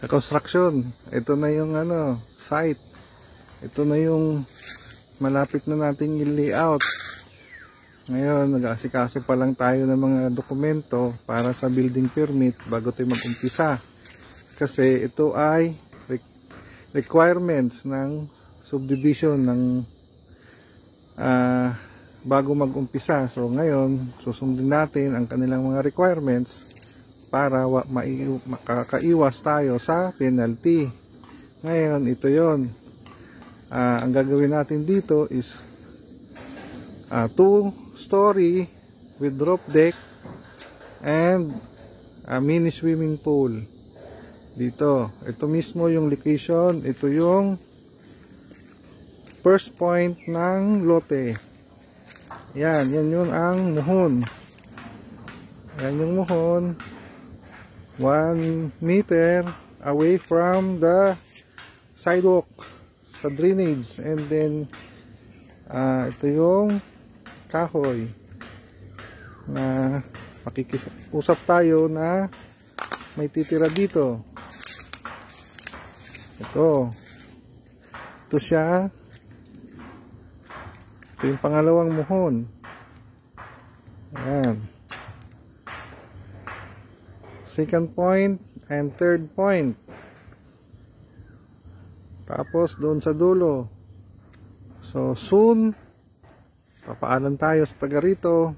construction. Ito na yung site. Ito na yung malapit na nating i-layout. Ngayon, nag-aasikaso pa lang tayo ng mga dokumento para sa building permit bago tayo mag-umpisa. Kasi ito ay requirements ng subdivision ng bago mag-umpisa. So ngayon, susundin natin ang kanilang mga requirements para makakaiwas tayo sa penalty. Ngayon, ito yon. Ang gagawin natin dito is 2-story with roof deck and a mini swimming pool. Dito, ito mismo yung location. Ito yung first point ng lote. Yan yun ang muhon. Yan yung muhon. 1 meter away from the sidewalk sa drainage, and then ito yung kahoy na makikiusap tayo na may titira dito. Ito siya. Ito yung pangalawang muhon. Ayan, second point and third point. Tapos doon sa dulo. So soon papaalam tayo sa taga rito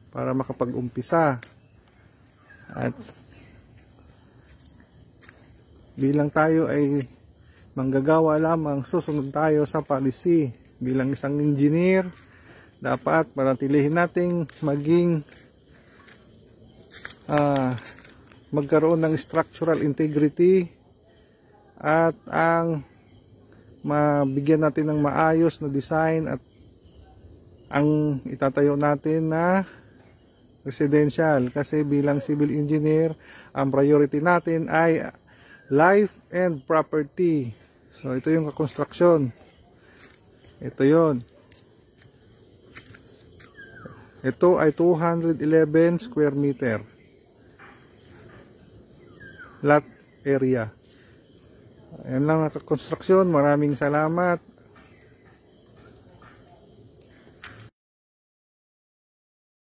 para makapag-umpisa. At bilang tayo ay manggagawa lamang, susunod tayo sa policy. Bilang isang engineer, dapat panatilihin nating maging magkaroon ng structural integrity at ang mabigyan natin ng maayos na design at ang itatayo natin na residential. Kasi bilang civil engineer, ang priority natin ay life and property. So ito yung construction. Ito yon. Ito ay 211 square meter lot area. Ayan lang ang construction. Maraming salamat.